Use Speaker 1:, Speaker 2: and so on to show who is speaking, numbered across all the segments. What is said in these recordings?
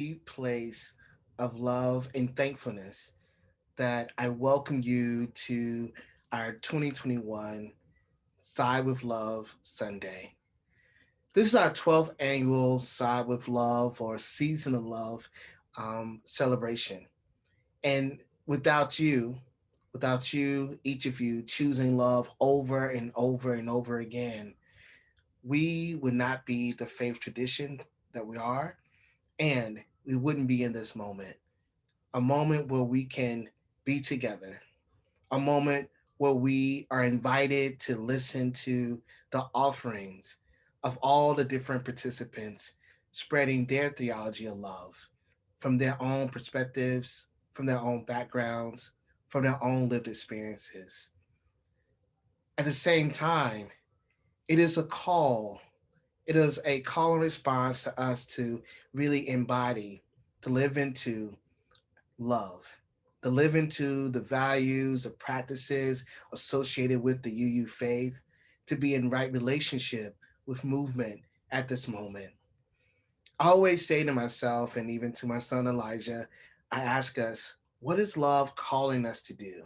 Speaker 1: deep place of love and thankfulness that I welcome you to our 2021 Side with Love Sunday. This is our 12th annual Side with Love or Season of Love celebration. And without you, without you, each of you choosing love over and over and over again, we would not be the faith tradition that we are, and we wouldn't be in this moment. A moment where we can be together, a moment where we are invited to listen to the offerings of all the different participants spreading their theology of love from their own perspectives, from their own backgrounds, from their own lived experiences. At the same time, it is a call. It is a call and response to us to really embody, to live into love, to live into the values or practices associated with the UU faith, to be in right relationship with movement at this moment. I always say to myself and even to my son Elijah, I ask us, what is love calling us to do?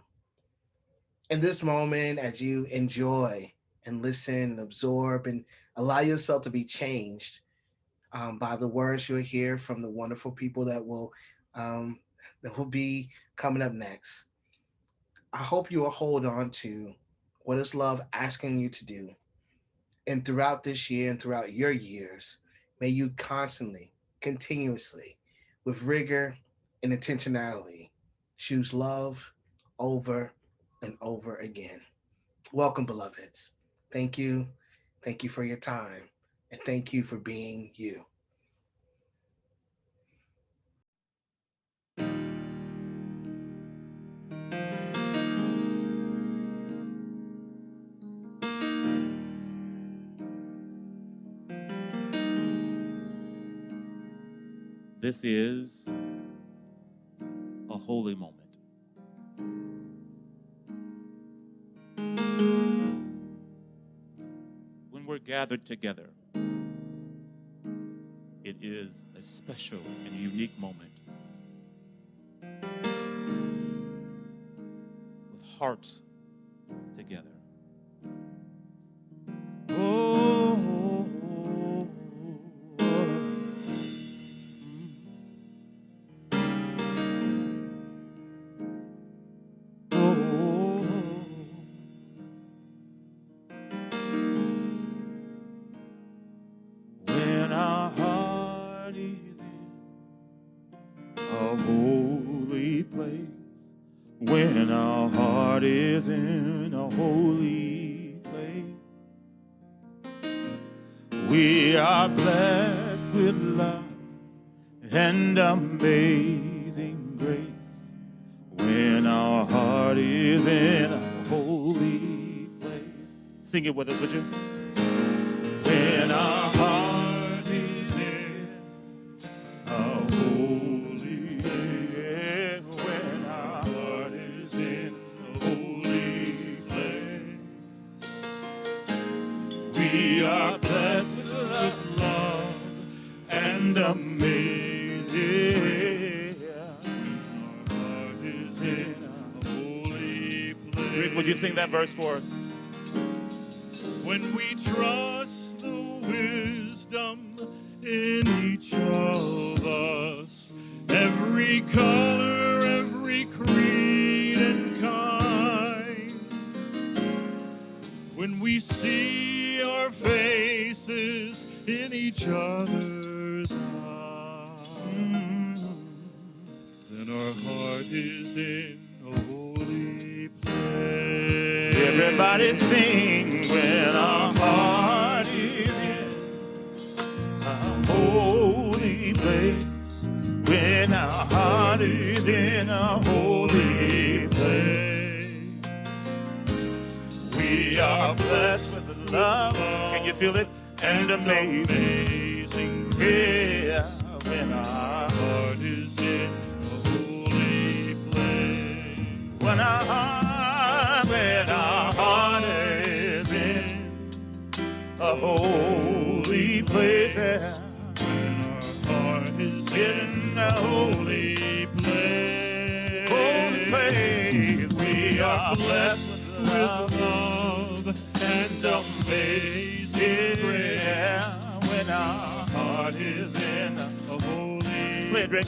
Speaker 1: In this moment, as you enjoy and listen and absorb and allow yourself to be changed by the words you'll hear from the wonderful people um, that will be coming up next. I hope you will hold on to what is love asking you to do. And throughout this year and throughout your years, may you constantly, continuously, with rigor and intentionality, choose love over and over again. Welcome, beloveds. Thank you. Thank you for your time. And thank you for being you.
Speaker 2: This is a holy moment. When we're gathered together, it is a special and unique moment with hearts together. Oh, oh, oh, oh. When our heart is in a holy place, when our heart is in a holy place, we are blessed with love and amazing grace. When our heart is in a holy place. Sing it with us, would you? When our heart is in a holy place, when our heart is in a holy place, we are blessed with love and amazing. Our heart is in a holy place. Rick, would you sing that verse for us?
Speaker 3: When we trust the wisdom in each of us, every color, every creed and kind, when we see our faces in each other's eyes, then our heart is in a holy place.
Speaker 2: Everybody sing when our heart is in a holy place. When our heart is in a holy place, we are blessed with love. Can you feel it? And amazing grace. When our heart is in a holy place. When our heart is in a holy place. When our heart is in a holy place. We are blessed with love and amazing grace. When our heart is in a holy place.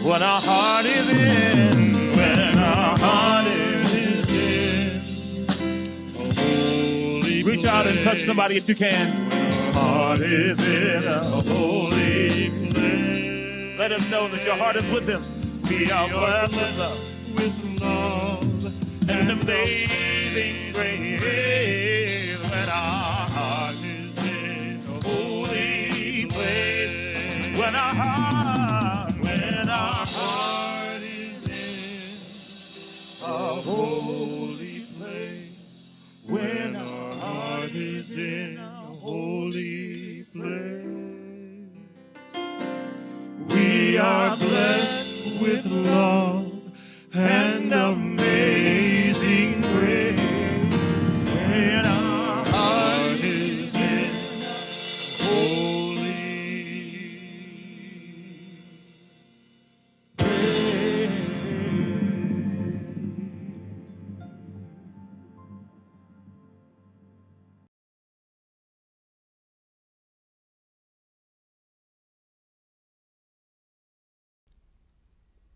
Speaker 2: When our heart is in, when our heart is in a holy reach out and touch somebody if you can. When our heart is in a holy place. Let him know that your heart is with him. We are blessed with love and amazing grace. When our heart is in a holy place. When our heart is in a holy place. When our heart is in a holy place. We are blessed with love and amazing grace. When our heart is in holy place.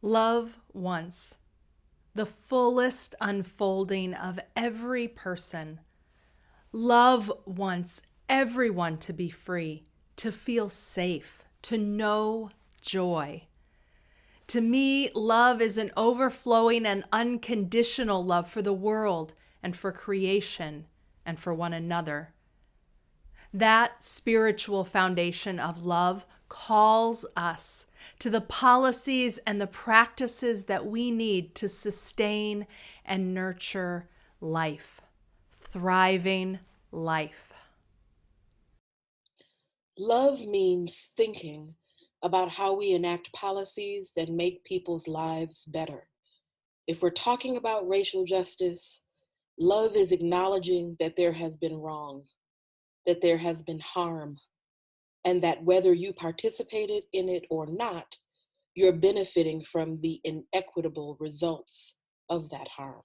Speaker 4: Love once, the fullest unfolding of every person. Love wants everyone to be free, to feel safe, to know joy. To me, love is an overflowing and unconditional love for the world and for creation and for one another. That spiritual foundation of love calls us to the policies and the practices that we need to sustain and nurture life, thriving life.
Speaker 5: Love means thinking about how we enact policies that make people's lives better. If we're talking about racial justice, love is acknowledging that there has been wrong, that there has been harm, and that whether you participated in it or not, you're benefiting from the inequitable results of that harm.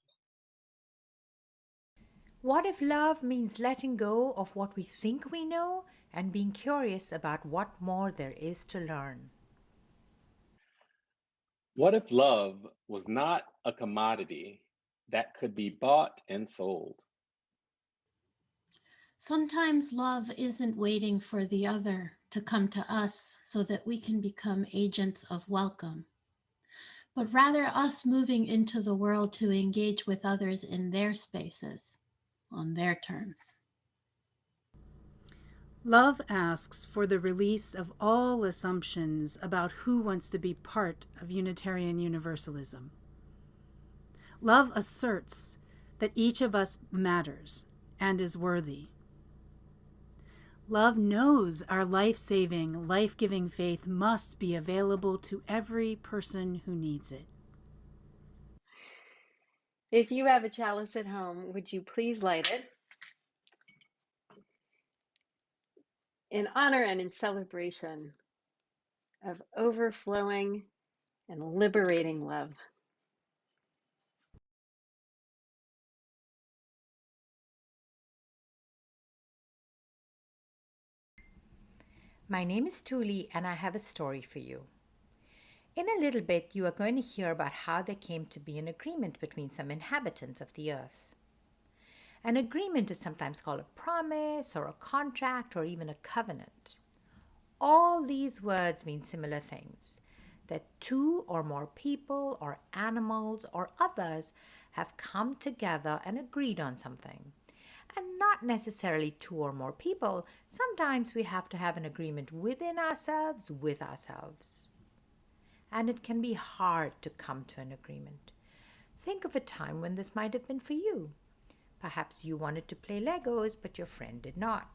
Speaker 6: What if love means letting go of what we think we know and being curious about what more there is to learn?
Speaker 7: What if love was not a commodity that could be bought and sold?
Speaker 8: Sometimes love isn't waiting for the other to come to us so that we can become agents of welcome, but rather us moving into the world to engage with others in their spaces, on their terms.
Speaker 9: Love asks for the release of all assumptions about who wants to be part of Unitarian Universalism. Love asserts that each of us matters and is worthy. Love knows our life-saving, life-giving faith must be available to every person who needs it.
Speaker 10: If you have a chalice at home, would you please light it in honor and in celebration of overflowing and liberating love?
Speaker 6: My name is Tuli, and I have a story for you. In a little bit, you are going to hear about how there came to be an agreement between some inhabitants of the earth. An agreement is sometimes called a promise or a contract or even a covenant. All these words mean similar things, that two or more people or animals or others have come together and agreed on something. And not necessarily two or more people. Sometimes we have to have an agreement within ourselves, with ourselves. and it can be hard to come to an agreement. Think of a time when this might have been for you. Perhaps you wanted to play Legos, but your friend did not.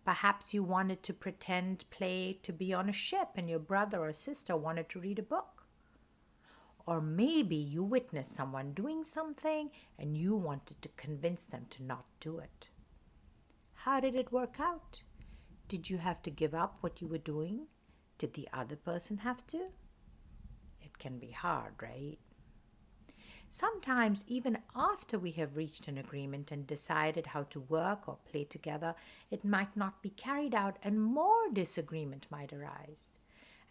Speaker 6: Perhaps you wanted to pretend play to be on a ship and your brother or sister wanted to read a book. Or maybe you witnessed someone doing something and you wanted to convince them to not do it. How did it work out? Did you have to give up what you were doing? Did the other person have to? It can be hard, right? Sometimes, even after we have reached an agreement and decided how to work or play together, it might not be carried out and more disagreement might arise.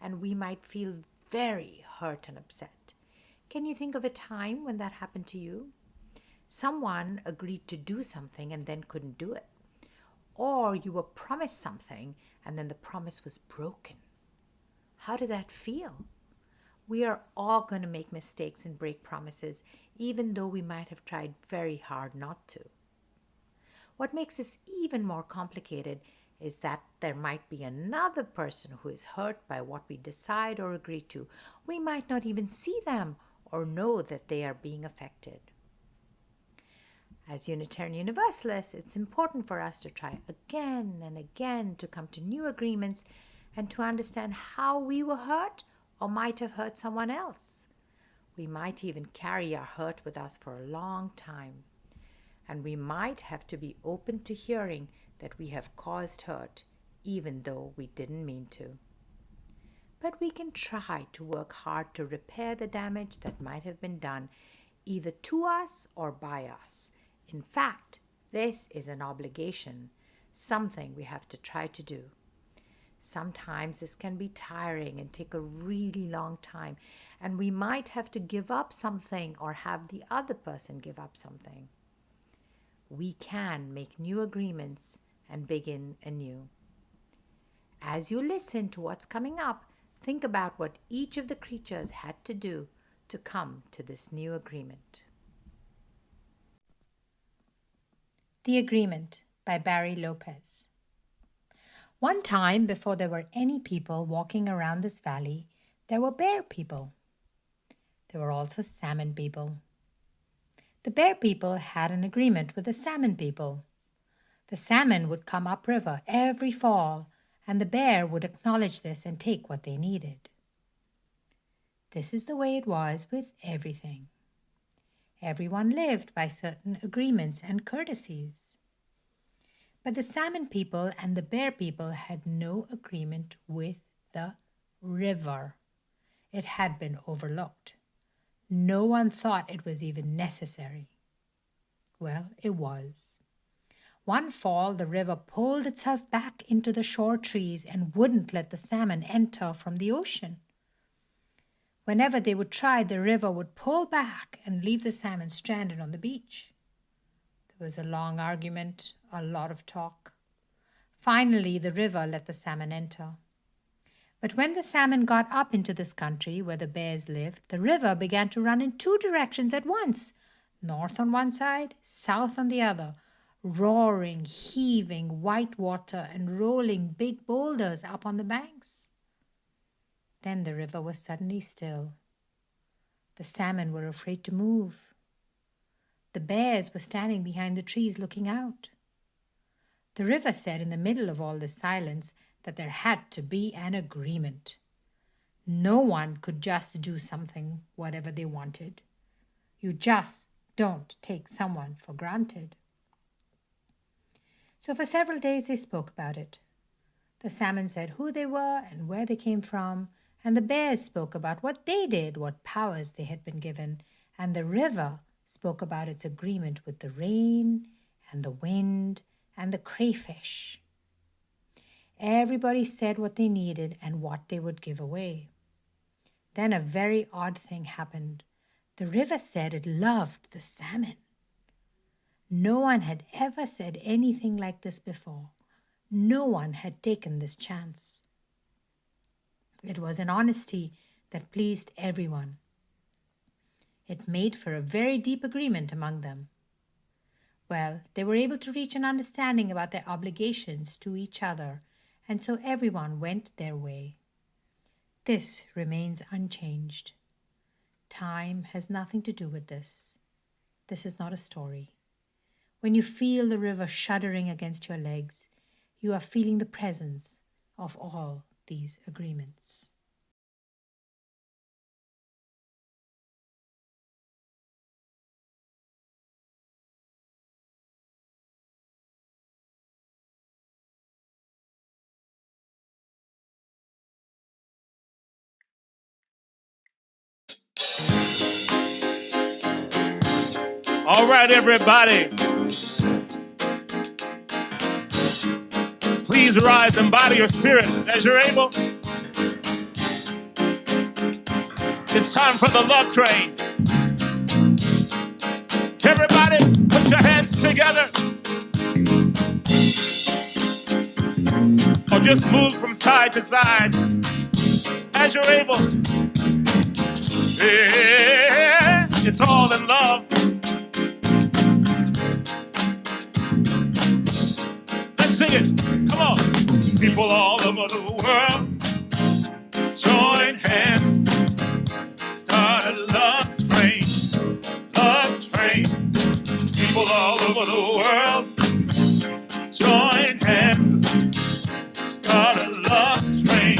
Speaker 6: And we might feel very hurt and upset. Can you think of a time when that happened to you? Someone agreed to do something and then couldn't do it. Or you were promised something and then the promise was broken. How did that feel? We are all going to make mistakes and break promises, even though we might have tried very hard not to. What makes this even more complicated is that there might be another person who is hurt by what we decide or agree to. We might not even see them or know that they are being affected. As Unitarian Universalists, it's important for us to try again and again to come to new agreements and to understand how we were hurt or might have hurt someone else. We might even carry our hurt with us for a long time. And we might have to be open to hearing that we have caused hurt, even though we didn't mean to. But we can try to work hard to repair the damage that might have been done, either to us or by us. In fact, this is an obligation, something we have to try to do. Sometimes this can be tiring and take a really long time, and we might have to give up something or have the other person give up something. We can make new agreements and begin anew. As you listen to what's coming up, think about what each of the creatures had to do to come to this new agreement.
Speaker 4: The Agreement by Barry Lopez. One time, before there were any people walking around this valley, there were bear people. There were also salmon people. The bear people had an agreement with the salmon people. The salmon would come upriver every fall, and the bear would acknowledge this and take what they needed. This is the way it was with everything. Everyone lived by certain agreements and courtesies. But the salmon people and the bear people had no agreement with the river. It had been overlooked. No one thought it was even necessary. Well, it was. One fall, the river pulled itself back into the shore trees and wouldn't let the salmon enter from the ocean. Whenever they would try, the river would pull back and leave the salmon stranded on the beach. There was a long argument, a lot of talk. Finally, the river let the salmon enter. But when the salmon got up into this country where the bears lived, the river began to run in two directions at once, north on one side, south on the other, roaring, heaving white water and rolling big boulders up on the banks. Then the river was suddenly still. The salmon were afraid to move. The bears were standing behind the trees looking out. The river said in the middle of all this silence that there had to be an agreement. No one could just do something, whatever they wanted. You just don't take someone for granted. So for several days they spoke about it. The salmon said who they were and where they came from, and the bears spoke about what they did, what powers they had been given, and the river spoke about its agreement with the rain and the wind and the crayfish. Everybody said what they needed and what they would give away. Then a very odd thing happened. The river said it loved the salmon. No one had ever said anything like this before. No one had taken this chance. It was an honesty that pleased everyone. It made for a very deep agreement among them. Well, they were able to reach an understanding about their obligations to each other, and so everyone went their way.
Speaker 6: This remains unchanged. Time has nothing to do with this. This is not a story. When you feel the river shuddering against your legs, you are feeling the presence of all these agreements.
Speaker 2: All right, everybody. Please rise and body your spirit as you're able. It's time for the love train. Everybody, put your hands together. Or just move from side to side as you're able. Yeah, it's all in love. Let's sing it. Come on. People all over the world, join hands. Start a love train. Love train. People all over the world, join hands. Start a love train.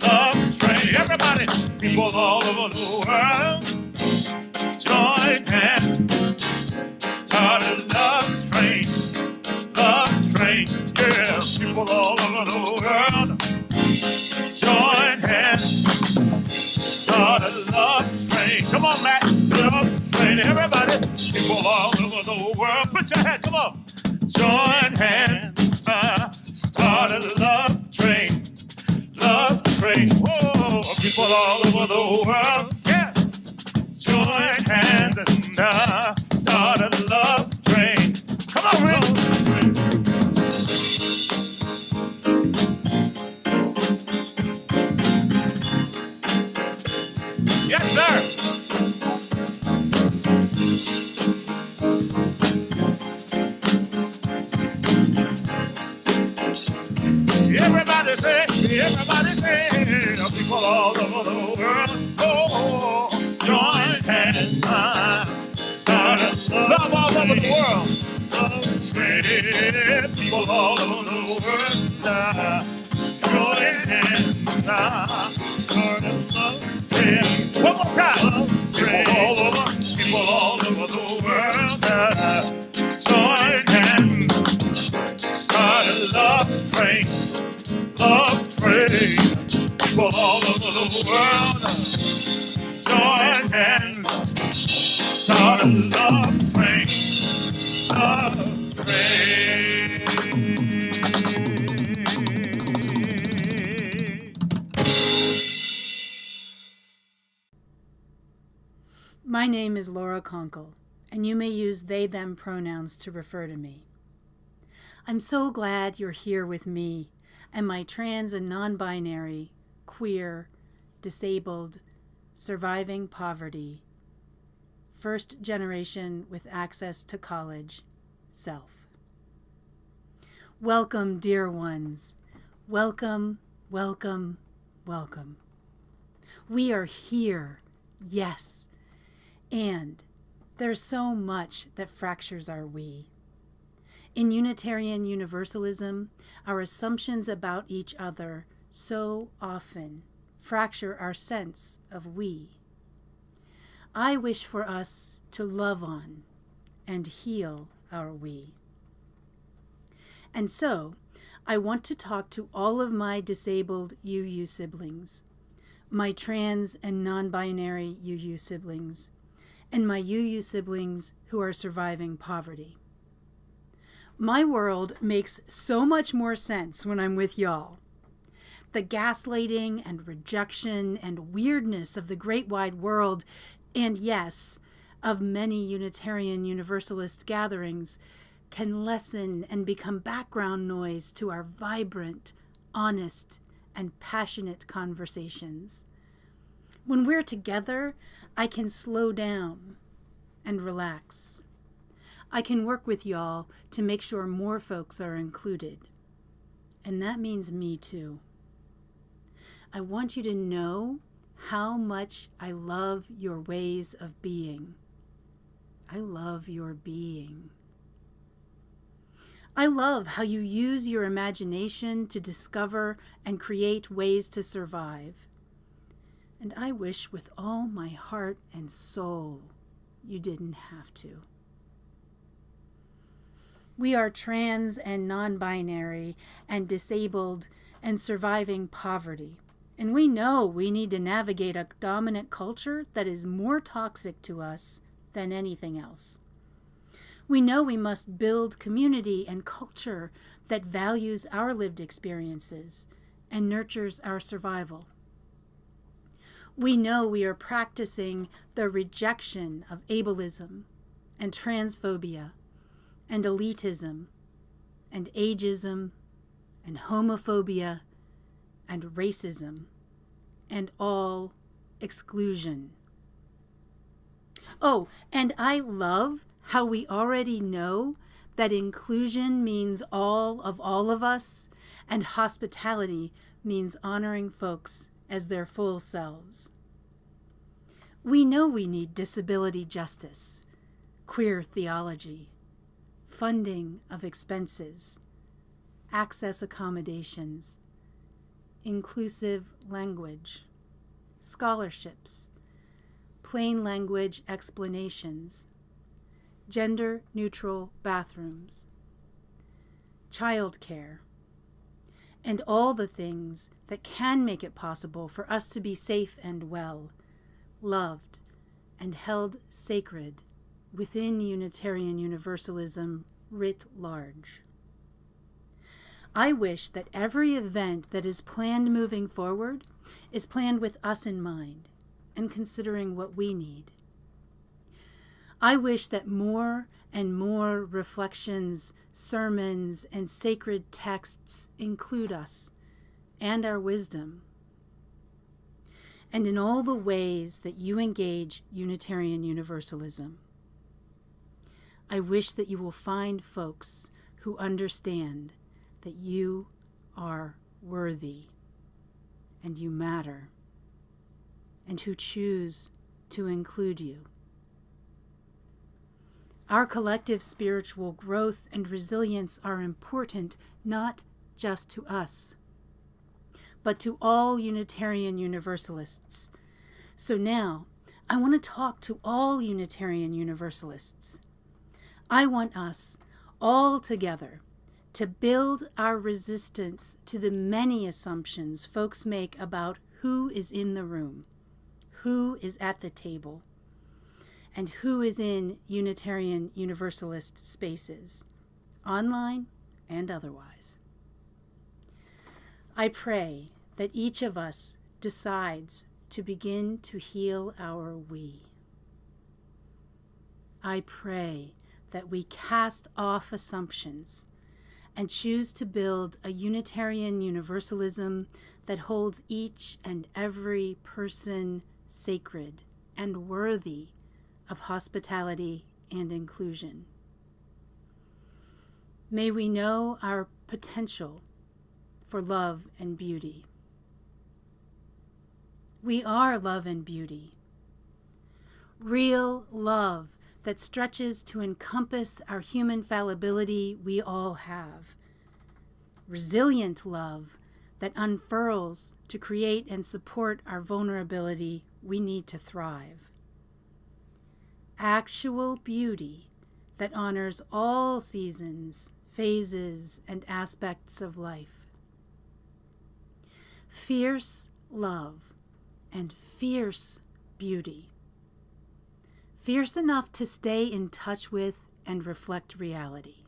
Speaker 2: Love train. Everybody. People all over the world, join hands. Start a love train. Love train. Yeah. People all over the world, join hands. Start a love train. Come on, Matt. Love train. Everybody. People all over the world. Put your hands. Come on. Join hands. Start a love train. Love train. Whoa. People all over the world. Yeah. Join hands and start a love train. Come on, Rick. Yes, sir. Everybody say, people all over the world, oh, join hands, start a love all over the world. People all over the world, join hands, start a love. One more time. People all over the world, join hands, start a love train. Love train. People all over the world, join hands. Start a love train. Love train.
Speaker 9: My name is Laura Conkle, and you may use they, them pronouns to refer to me. I'm so glad you're here with me and my trans and non-binary, queer, disabled, surviving poverty, first generation with access to college, self. Welcome, dear ones. Welcome, welcome, welcome. We are here, yes. And there's so much that fractures our we. In Unitarian Universalism, our assumptions about each other so often fracture our sense of we. I wish for us to love on and heal our we. And so, I want to talk to all of my disabled UU siblings, my trans and non-binary UU siblings, and my UU siblings who are surviving poverty. My world makes so much more sense when I'm with y'all. The gaslighting and rejection and weirdness of the great wide world, and yes, of many Unitarian Universalist gatherings, can lessen and become background noise to our vibrant, honest, and passionate conversations. When we're together, I can slow down and relax. I can work with y'all to make sure more folks are included. And that means me too. I want you to know how much I love your ways of being. I love your being. I love how you use your imagination to discover and create ways to survive. And I wish with all my heart and soul you didn't have to. We are trans and non-binary and disabled and surviving poverty. And we know we need to navigate a dominant culture that is more toxic to us than anything else. We know we must build community and culture that values our lived experiences and nurtures our survival. We know we are practicing the rejection of ableism and transphobia and elitism and ageism and homophobia and racism and all exclusion. Oh, and I love how we already know that inclusion means all of us, and hospitality means honoring folks as their full selves. We know we need disability justice, queer theology, funding of expenses, access accommodations, inclusive language, scholarships, plain language explanations, gender-neutral bathrooms, childcare, and all the things that can make it possible for us to be safe and well, loved, and held sacred within Unitarian Universalism writ large. I wish that every event that is planned moving forward is planned with us in mind and considering what we need. I wish that more and more reflections, sermons, and sacred texts include us and our wisdom, and in all the ways that you engage Unitarian Universalism. I wish that you will find folks who understand that you are worthy and you matter, and who choose to include you. Our collective spiritual growth and resilience are important not just to us, but to all Unitarian Universalists. So now, I want to talk to all Unitarian Universalists. I want us all together to build our resistance to the many assumptions folks make about who is in the room, who is at the table, and who is in Unitarian Universalist spaces, online and otherwise. I pray that each of us decides to begin to heal our we. I pray that we cast off assumptions and choose to build a Unitarian Universalism that holds each and every person sacred and worthy of hospitality and inclusion. May we know our potential for love and beauty. We are love and beauty. Real love that stretches to encompass our human fallibility we all have. Resilient love that unfurls to create and support our vulnerability we need to thrive. Actual beauty that honors all seasons, phases, and aspects of life. Fierce love and fierce beauty. Fierce enough to stay in touch with and reflect reality.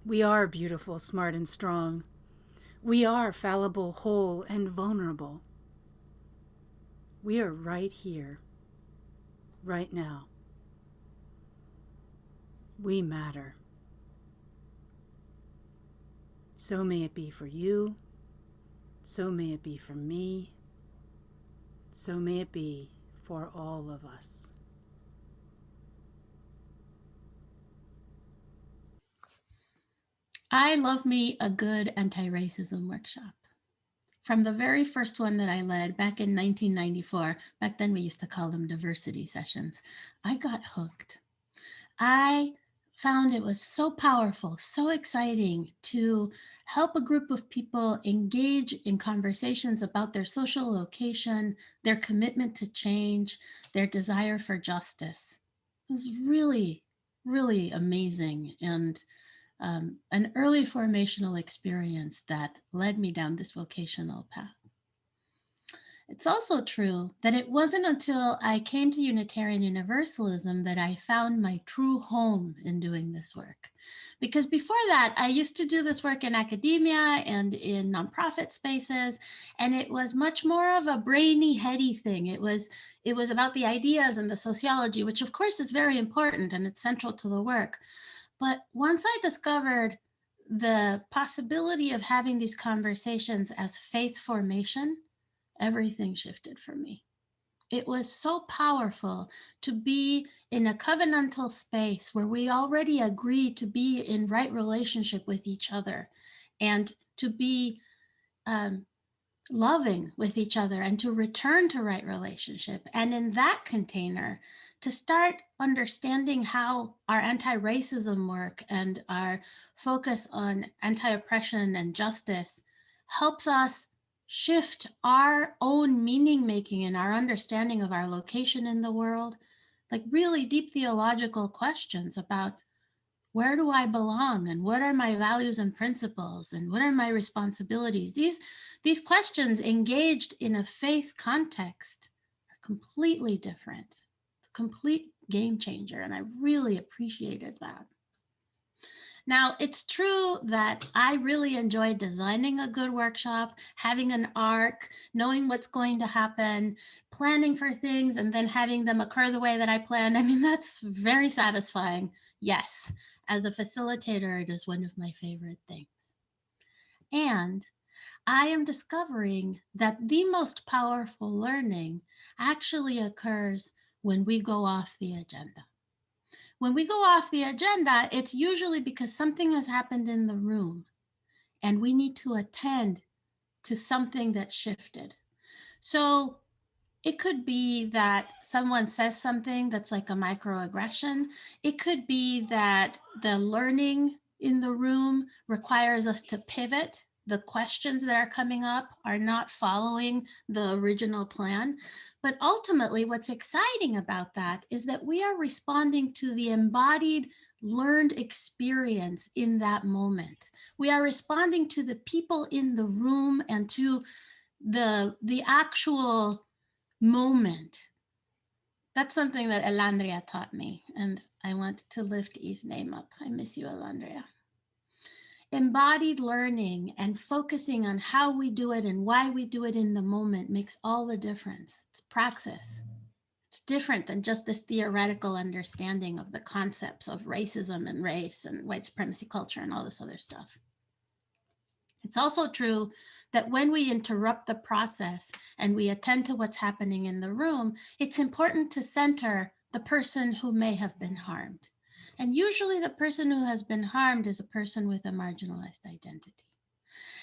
Speaker 9: We are beautiful, smart, and strong. We are fallible, whole, and vulnerable. We are right here, right now. We matter. So may it be for you. So may it be for me. So may it be for all of us.
Speaker 8: I love me a good anti-racism workshop. from the very first one that I led back in 1994, back then we used to call them diversity sessions, I got hooked. I found it was so powerful, so exciting to help a group of people engage in conversations about their social location, their commitment to change, their desire for justice. It was really, really amazing, and an early formational experience that led me down this vocational path. It's also true that it wasn't until I came to Unitarian Universalism that I found my true home in doing this work. Because before that, I used to do this work in academia and in nonprofit spaces, and it was much more of a brainy, heady thing. It was about the ideas and the sociology, which of course is very important and it's central to the work. But once I discovered the possibility of having these conversations as faith formation, everything shifted for me. It was so powerful to be in a covenantal space where we already agree to be in right relationship with each other and to be loving with each other and to return to right relationship. And in that container, to start understanding how our anti-racism work and our focus on anti-oppression and justice helps us shift our own meaning making and our understanding of our location in the world, like really deep theological questions about where do I belong and what are my values and principles and what are my responsibilities. These questions engaged in a faith context are completely different. It's a complete game changer, and I really appreciated that. Now, it's true that I really enjoy designing a good workshop, having an arc, knowing what's going to happen, planning for things, and then having them occur the way that I planned. I mean, that's very satisfying. Yes, as a facilitator, it is one of my favorite things. And I am discovering that the most powerful learning actually occurs when we go off the agenda. When we go off the agenda, it's usually because something has happened in the room and we need to attend to something that shifted. So it could be that someone says something that's like a microaggression. It could be that the learning in the room requires us to pivot. The questions that are coming up are not following the original plan. But ultimately, what's exciting about that is that we are responding to the embodied learned experience in that moment. We are responding to the people in the room and to the actual moment. That's something that Elandria taught me, and I want to lift E's name up. I miss you, Elandria. Embodied learning and focusing on how we do it and why we do it in the moment makes all the difference. It's praxis. It's different than just this theoretical understanding of the concepts of racism and race and white supremacy culture and all this other stuff. It's also true that when we interrupt the process and we attend to what's happening in the room, it's important to center the person who may have been harmed. And usually the person who has been harmed is a person with a marginalized identity.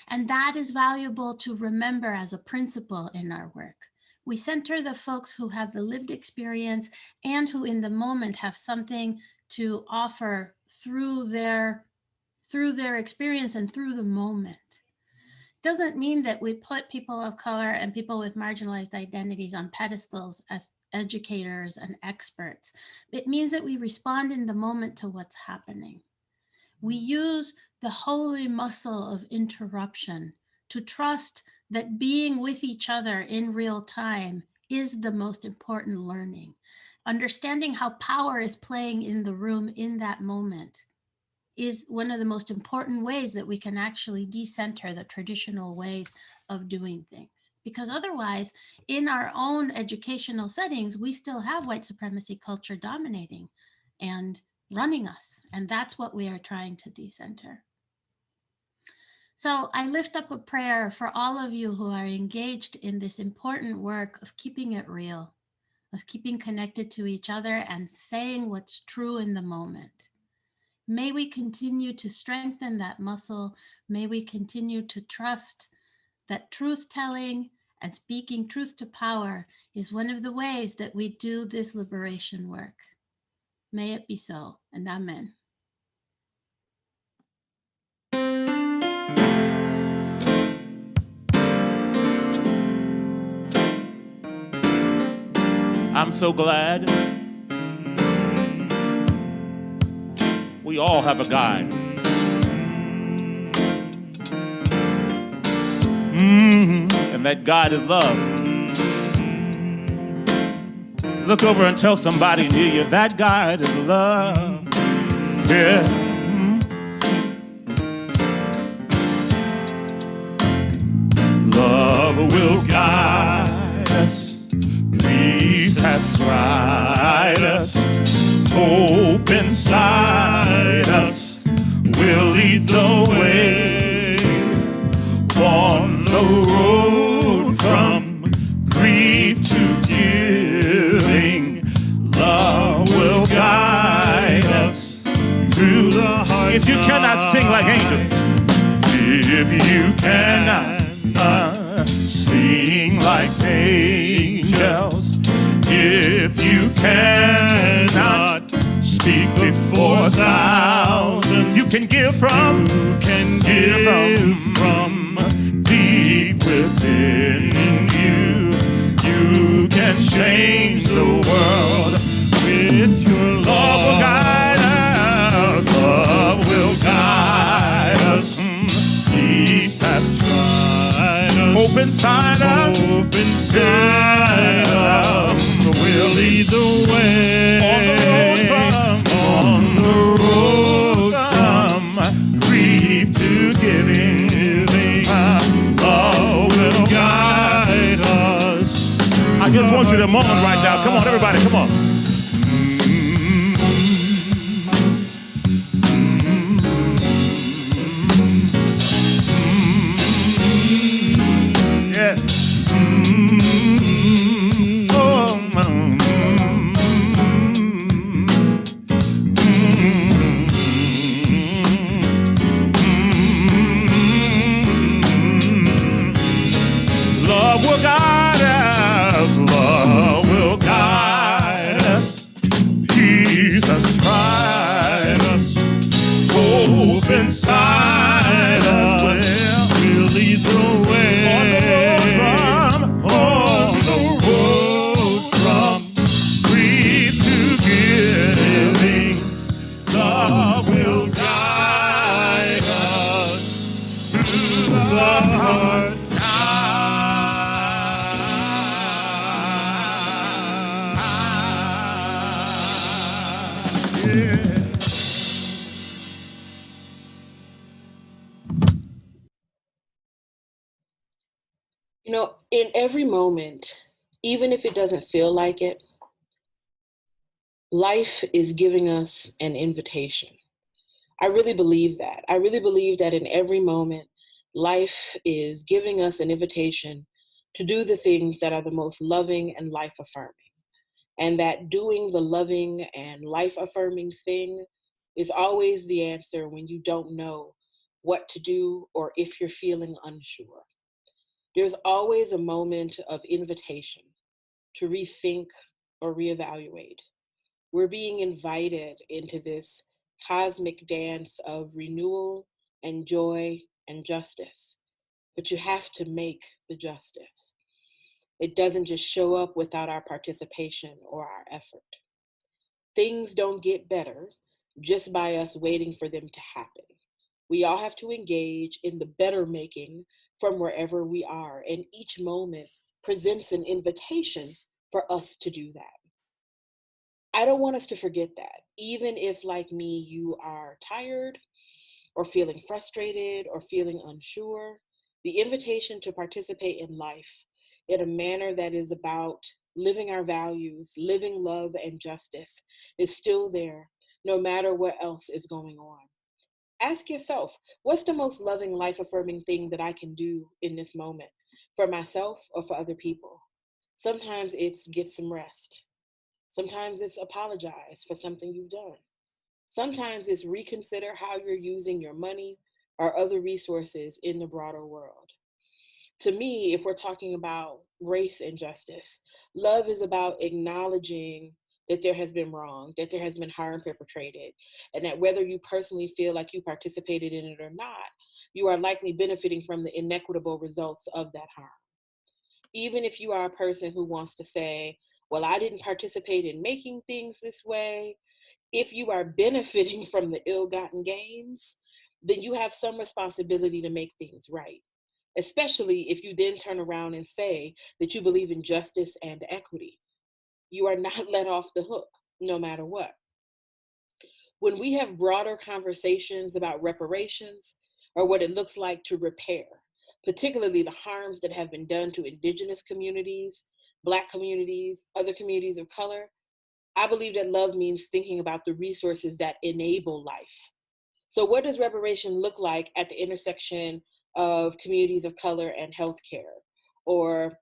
Speaker 8: And that is valuable to remember as a principle in our work. We center the folks who have the lived experience and who in the moment have something to offer through their experience and through the moment. Doesn't mean that we put people of color and people with marginalized identities on pedestals as educators and experts. It means that we respond in the moment to what's happening. We use the holy muscle of interruption to trust that being with each other in real time is the most important learning. Understanding how power is playing in the room in that moment is one of the most important ways that we can actually decenter the traditional ways of doing things. Because otherwise, in our own educational settings, we still have white supremacy culture dominating and running us. And that's what we are trying to decenter. So I lift up a prayer for all of you who are engaged in this important work of keeping it real, of keeping connected to each other and saying what's true in the moment. May we continue to strengthen that muscle. May we continue to trust that truth telling and speaking truth to power is one of the ways that we do this liberation work. May it be so, and amen.
Speaker 2: I'm so glad we all have a guide. And that guide is love. Look over and tell somebody near you, that guide is love. Yeah. Love will guide us. Peace hath tried us. Hope inside us will lead the way on the road from grief to giving. Love will guide us through the heart. If you cannot sing like angels, if you cannot sing like angels, if you cannot speak before thousands, you can give from, from deep within you. You can change the world with your love. Love will guide us. Love will guide us. Peace hath tried us. Hope inside us. Hope inside us. We'll lead the way. On the road from grief to giving. Love will guide us. I just want you to moan right now. Come on, everybody, come on. Yes. Love will guide us. Love will guide us. Jesus tried us. Hope inside us. We'll lead the way. On the road from grief to giving. Love will guide us through the heart.
Speaker 5: You know, in every moment, even if it doesn't feel like it, life is giving us an invitation. I really believe that. I really believe that in every moment, life is giving us an invitation to do the things that are the most loving and life affirming. And that doing the loving and life affirming thing is always the answer when you don't know what to do or if you're feeling unsure. There's always a moment of invitation to rethink or reevaluate. We're being invited into this cosmic dance of renewal and joy and justice, but you have to make the justice. It doesn't just show up without our participation or our effort. Things don't get better just by us waiting for them to happen. We all have to engage in the better making from wherever we are, and each moment presents an invitation for us to do that. I don't want us to forget that, even if, like me, you are tired or feeling frustrated or feeling unsure, the invitation to participate in life in a manner that is about living our values, living love and justice is still there, no matter what else is going on. Ask yourself, what's the most loving, life-affirming thing that I can do in this moment for myself or for other people? Sometimes it's get some rest. Sometimes it's apologize for something you've done. Sometimes it's reconsider how you're using your money or other resources in the broader world. To me, if we're talking about race injustice, love is about acknowledging that there has been wrong, that there has been harm perpetrated, and that whether you personally feel like you participated in it or not, you are likely benefiting from the inequitable results of that harm. Even if you are a person who wants to say, well, I didn't participate in making things this way, if you are benefiting from the ill-gotten gains, then you have some responsibility to make things right, especially if you then turn around and say that you believe in justice and equity. You are not let off the hook, no matter what. When we have broader conversations about reparations or what it looks like to repair, particularly the harms that have been done to Indigenous communities, Black communities, other communities of color, I believe that love means thinking about the resources that enable life. So what does reparation look like at the intersection of communities of color and healthcare, or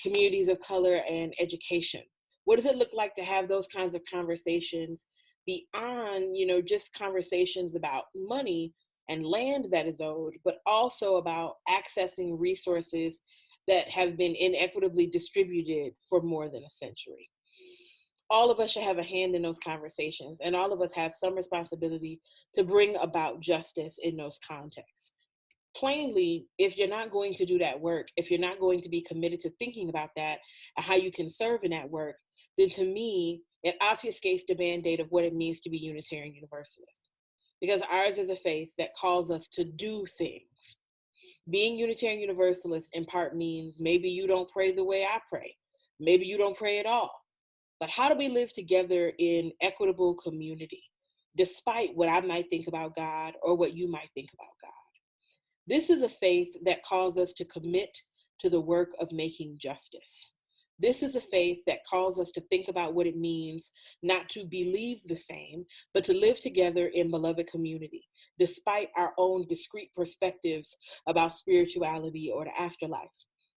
Speaker 5: communities of color and education? What does it look like to have those kinds of conversations beyond, just conversations about money and land that is owed, but also about accessing resources that have been inequitably distributed for more than a century? All of us should have a hand in those conversations, and all of us have some responsibility to bring about justice in those contexts. Plainly, if you're not going to do that work, if you're not going to be committed to thinking about that and how you can serve in that work, then to me, it obfuscates the mandate of what it means to be Unitarian Universalist. Because ours is a faith that calls us to do things. Being Unitarian Universalist in part means maybe you don't pray the way I pray. Maybe you don't pray at all. But how do we live together in equitable community, despite what I might think about God or what you might think about God? This is a faith that calls us to commit to the work of making justice. This is a faith that calls us to think about what it means not to believe the same, but to live together in beloved community, despite our own discrete perspectives about spirituality or the afterlife.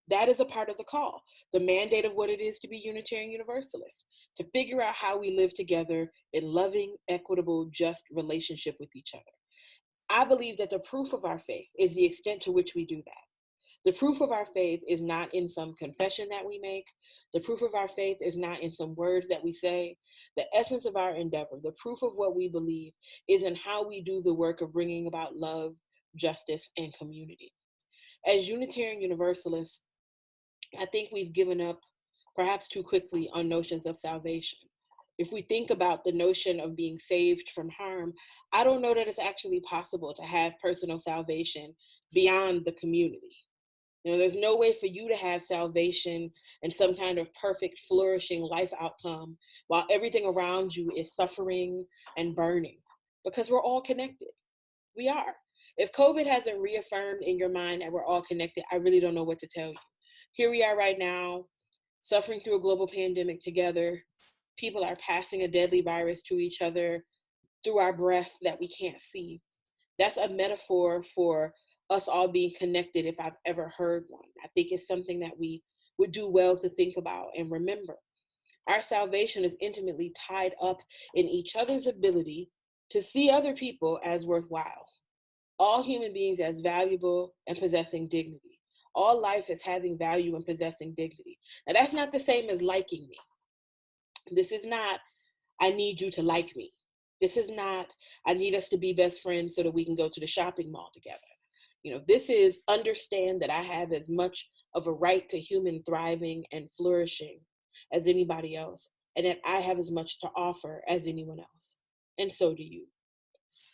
Speaker 5: That is a part of the call, the mandate of what it is to be Unitarian Universalist, to figure out how we live together in loving, equitable, just relationship with each other. I believe that the proof of our faith is the extent to which we do that. The proof of our faith is not in some confession that we make. The proof of our faith is not in some words that we say. The essence of our endeavor, the proof of what we believe, is in how we do the work of bringing about love, justice, and community. As Unitarian Universalists, I think we've given up perhaps too quickly on notions of salvation. If we think about the notion of being saved from harm, I don't know that it's actually possible to have personal salvation beyond the community. There's no way for you to have salvation and some kind of perfect, flourishing life outcome while everything around you is suffering and burning, because we're all connected. We are. If COVID hasn't reaffirmed in your mind that we're all connected, I really don't know what to tell you. Here we are right now, suffering through a global pandemic together. People are passing a deadly virus to each other through our breath that we can't see. That's a metaphor for us all being connected, if I've ever heard one. I think it's something that we would do well to think about and remember. Our salvation is intimately tied up in each other's ability to see other people as worthwhile, all human beings as valuable and possessing dignity, all life as having value and possessing dignity. Now, that's not the same as liking me. This is not, I need you to like me. This is not, I need us to be best friends so that we can go to the shopping mall together. This is understand that I have as much of a right to human thriving and flourishing as anybody else, and that I have as much to offer as anyone else. And so do you.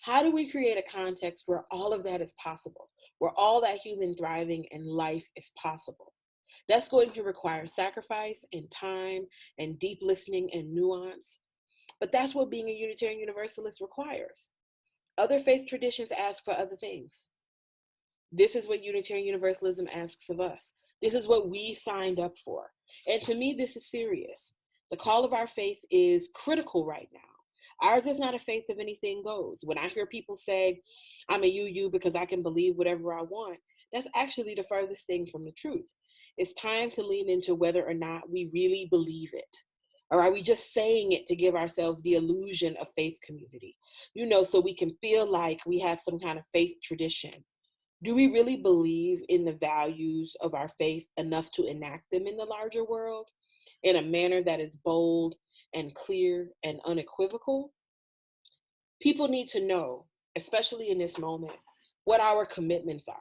Speaker 5: How do we create a context where all of that is possible, where all that human thriving and life is possible? That's going to require sacrifice and time and deep listening and nuance. But that's what being a Unitarian Universalist requires. Other faith traditions ask for other things. This is what Unitarian Universalism asks of us. This is what we signed up for. And to me, this is serious. The call of our faith is critical right now. Ours is not a faith of anything goes. When I hear people say, I'm a UU because I can believe whatever I want, that's actually the furthest thing from the truth. It's time to lean into whether or not we really believe it. Or are we just saying it to give ourselves the illusion of faith community? So we can feel like we have some kind of faith tradition. Do we really believe in the values of our faith enough to enact them in the larger world in a manner that is bold and clear and unequivocal? People need to know, especially in this moment, what our commitments are.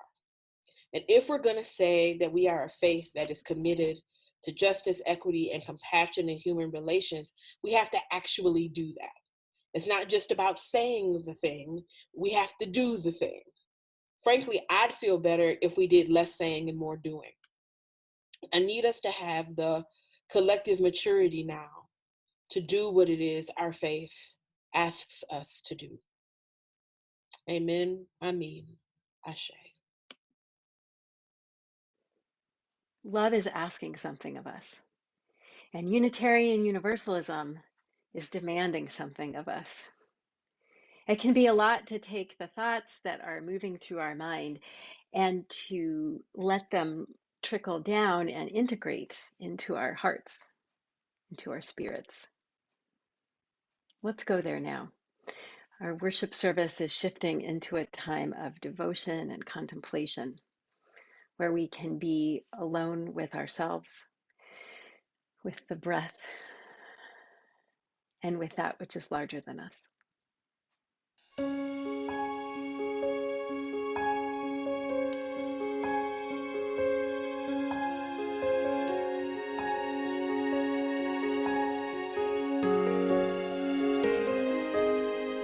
Speaker 5: And if we're going to say that we are a faith that is committed to justice, equity, and compassion in human relations, we have to actually do that. It's not just about saying the thing, we have to do the thing. Frankly, I'd feel better if we did less saying and more doing. I need us to have the collective maturity now to do what it is our faith asks us to do. Amen. Amen. Ashe.
Speaker 10: Love is asking something of us, and Unitarian Universalism is demanding something of us. It can be a lot to take the thoughts that are moving through our mind and to let them trickle down and integrate into our hearts, into our spirits. Let's go there now. Our worship service is shifting into a time of devotion and contemplation, where we can be alone with ourselves, with the breath, and with that which is larger than us.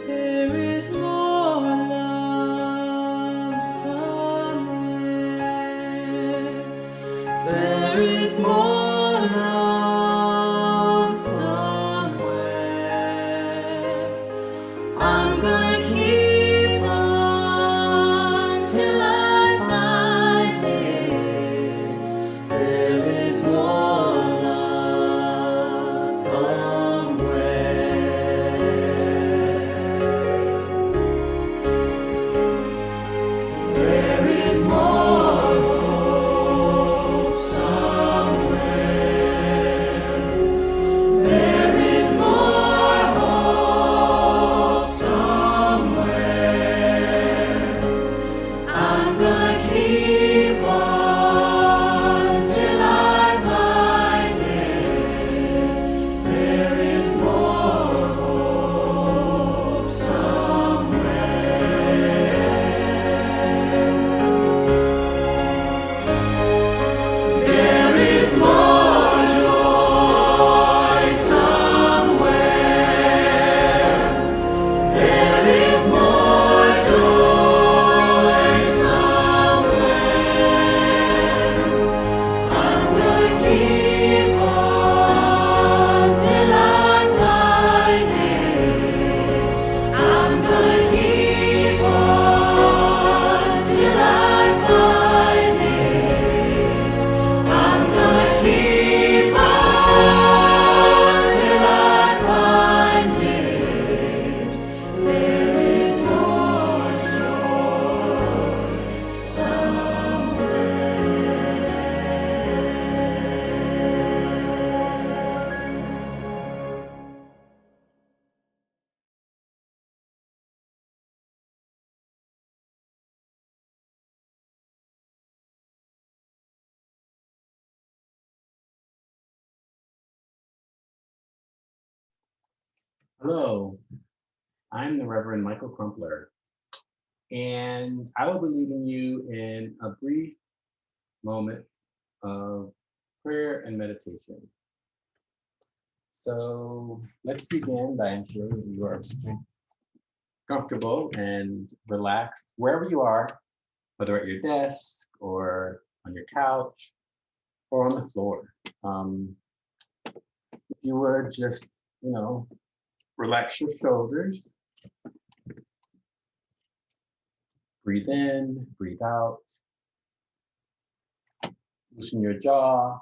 Speaker 11: There is more love somewhere. There is more love somewhere. I'm gonna keep on till I find it. There is more love somewhere. There is more hope somewhere. There is more hope somewhere. I'm gonna keep on till I find it. There is more hope somewhere. There is more joy somewhere. There is more joy somewhere. I'm gonna keep on till I find it. I'm gonna keep on till I find it. I'm gonna keep on till I find it. There is more joy somewhere.
Speaker 12: Hello, I'm the Reverend Michael Crumpler, and I will be leading you in a brief moment of prayer and meditation. So let's begin by ensuring that you are comfortable and relaxed wherever you are, whether at your desk or on your couch or on the floor. If you would just, relax your shoulders. Breathe in, breathe out. Loosen your jaw.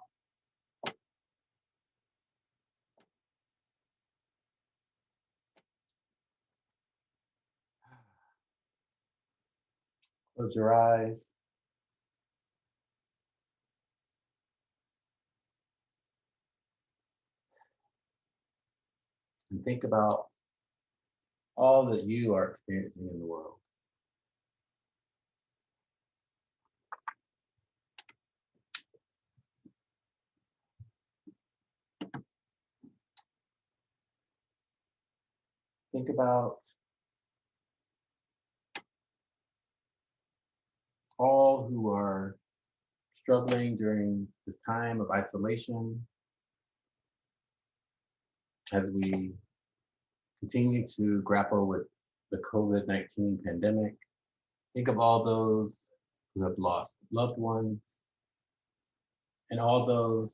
Speaker 12: Close your eyes. And think about all that you are experiencing in the world. Think about all who are struggling during this time of isolation as we continue to grapple with the COVID-19 pandemic. Think of all those who have lost loved ones and all those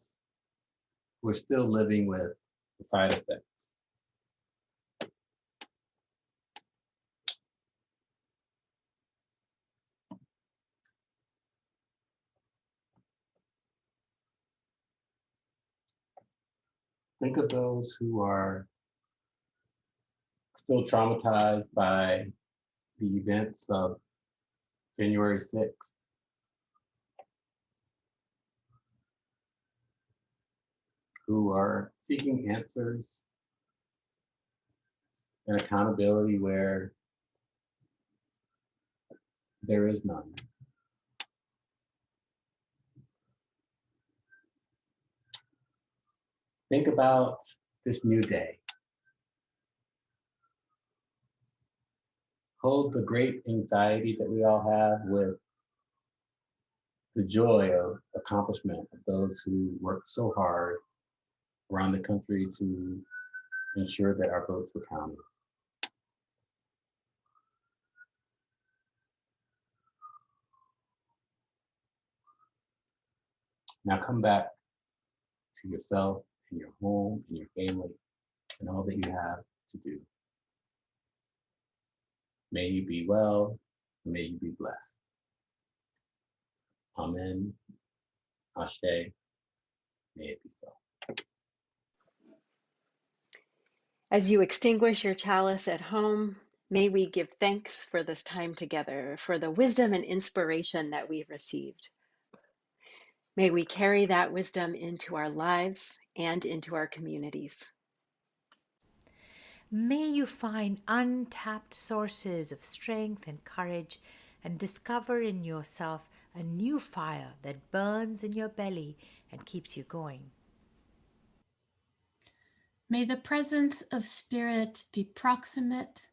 Speaker 12: who are still living with the side effects. Think of those who are still traumatized by the events of January 6th. Who are seeking answers and accountability where there is none. Think about this new day. Hold the great anxiety that we all have with the joy of accomplishment of those who worked so hard around the country to ensure that our votes were counted. Now come back to yourself and your home and your family and all that you have to do. May you be well, may you be blessed. Amen. Ashe. May it be so.
Speaker 10: As you extinguish your chalice at home, may we give thanks for this time together, for the wisdom and inspiration that we've received. May we carry that wisdom into our lives and into our communities.
Speaker 6: May you find untapped sources of strength and courage and discover in yourself a new fire that burns in your belly and keeps you going.
Speaker 8: May the presence of Spirit be proximate,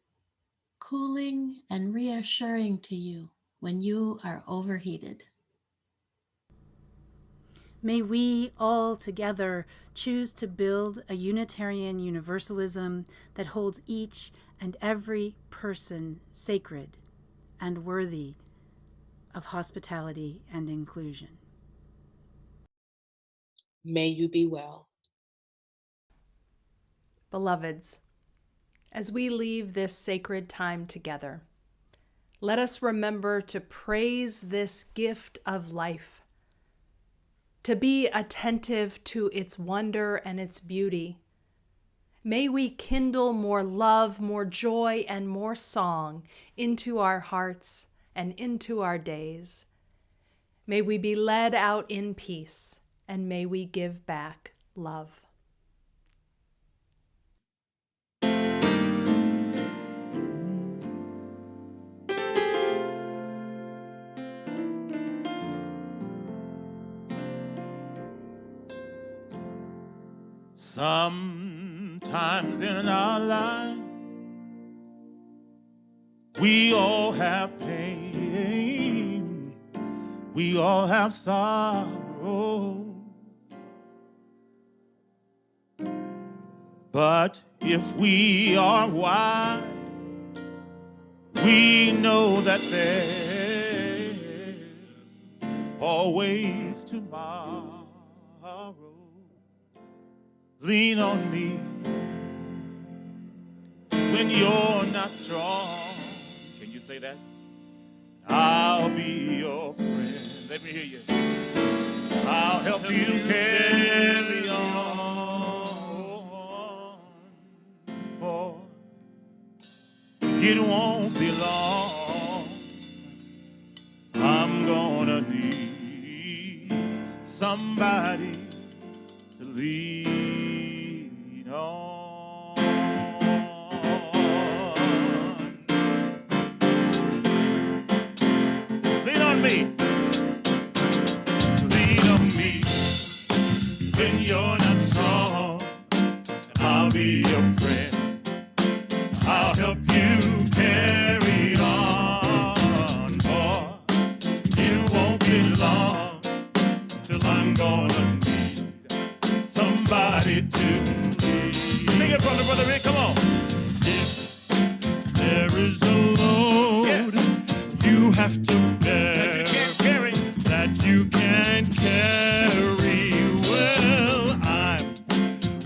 Speaker 8: cooling, and reassuring to you when you are overheated.
Speaker 9: May we all together choose to build a Unitarian Universalism that holds each and every person sacred and worthy of hospitality and inclusion.
Speaker 5: May you be well.
Speaker 4: Beloveds, as we leave this sacred time together, let us remember to praise this gift of life, to be attentive to its wonder and its beauty. May we kindle more love, more joy, and more song into our hearts and into our days. May we be led out in peace, and may we give back love.
Speaker 2: Sometimes in our life, we all have pain, we all have sorrow. But if we are wise, we know that there's always tomorrow. Lean on me when you're not strong. Can you say that? I'll be your friend. Let me hear you. I'll help you carry on, for it won't be long. I'm gonna need somebody to lean on. Lean on me. Lean on me when you're not strong, and I'll be your friend.
Speaker 3: I'll help you carry on, boy. It won't be long till I'm gonna need somebody to lead.
Speaker 2: Sing it, brother Rick, come on.
Speaker 3: If there is a load you have to bear
Speaker 2: You can't carry.
Speaker 3: that you can't carry, well, I'm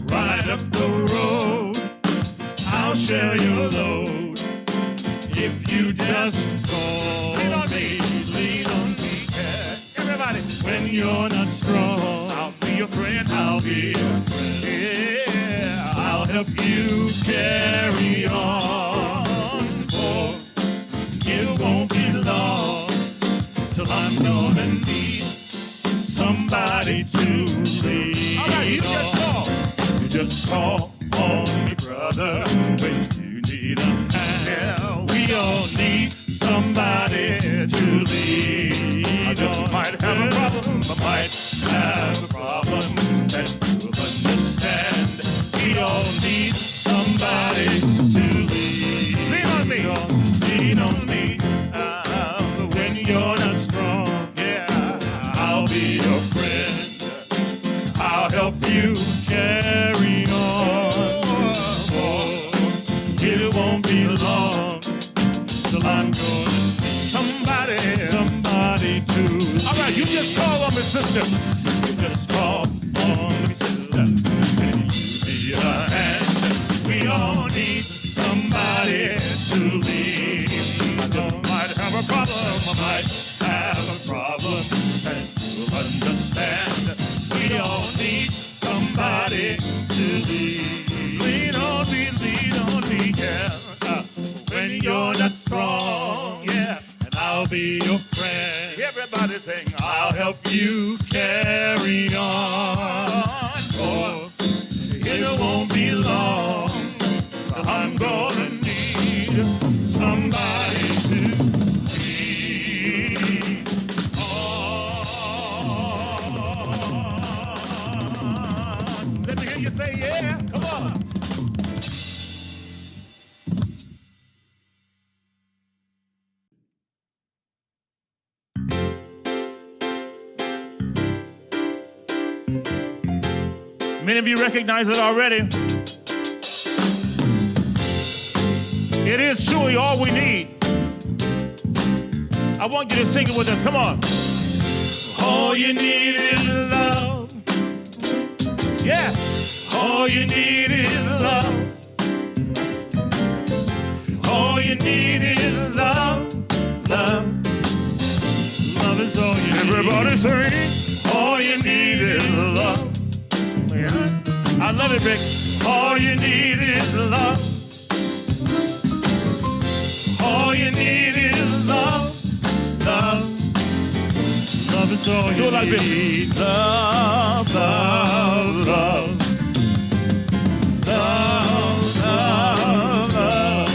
Speaker 3: right up the road. I'll share your load if you just
Speaker 2: Lean
Speaker 3: call
Speaker 2: on me.
Speaker 3: lean on me.
Speaker 2: Yeah. Everybody.
Speaker 3: When you're not strong,
Speaker 2: I'll be your friend.
Speaker 3: I'll be your friend.
Speaker 2: Yeah.
Speaker 3: I'll help you carry on, for it won't be long till I'm gonna need somebody to lean
Speaker 2: All right, you just
Speaker 3: on.
Speaker 2: call.
Speaker 3: You just call on me, brother, when you need a hand.
Speaker 2: Yeah,
Speaker 3: We all need somebody to lean
Speaker 2: I just
Speaker 3: on.
Speaker 2: might have a problem.
Speaker 3: I might have a problem that you'll understand. We all need somebody to lean.
Speaker 2: Lean on me.
Speaker 3: Lean on me. When you're not strong,
Speaker 2: Yeah.
Speaker 3: I'll be your friend. I'll help you carry on. Oh, it won't be long till I'm gonna need somebody to
Speaker 2: All right, you just call on me, sister.
Speaker 3: You just call on me, sister, and you be a hand. We all need somebody to lead. I just might have a problem. I might have a problem that you'll understand. We all need somebody to lead. Lean on me, yeah. When you're not strong, yeah, and I'll be your friend.
Speaker 2: Everybody sing.
Speaker 3: I'll help you carry on. Oh, it won't be long till I'm gonna need somebody to lean on.
Speaker 2: Let me hear you say yeah. Come on. Many of you recognize it already. It is truly all we need. I want you to sing it with us. Come on. All you need is love. Yeah. All you need is love. All you need is love. Love.
Speaker 3: Love is all you need.
Speaker 2: Everybody sing. All you need is love. Yeah. I love it, Rick. All you need is love. All you need is love. Love.
Speaker 3: Love is all you
Speaker 2: Do it like
Speaker 3: need.
Speaker 2: this. Love, love, love. Love, love, love.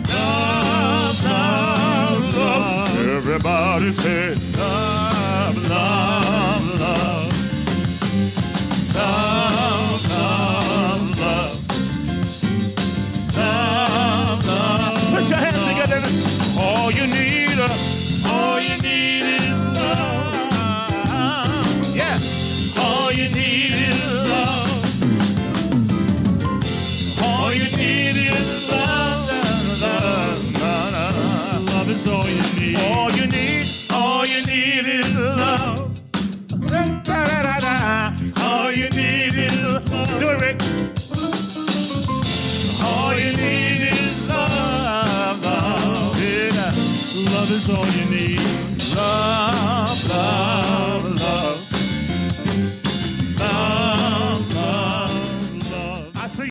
Speaker 2: Love, love, love. Everybody say love, love, love. Love, love, love. Love, love. Put your hands together. All you need is love. Yeah. All you need is love. All you need is love.
Speaker 3: Love is all you need.
Speaker 2: All you need is love. All you need is love. Do it, Rick. All you need is love. Love, yeah.
Speaker 3: Love is all you need.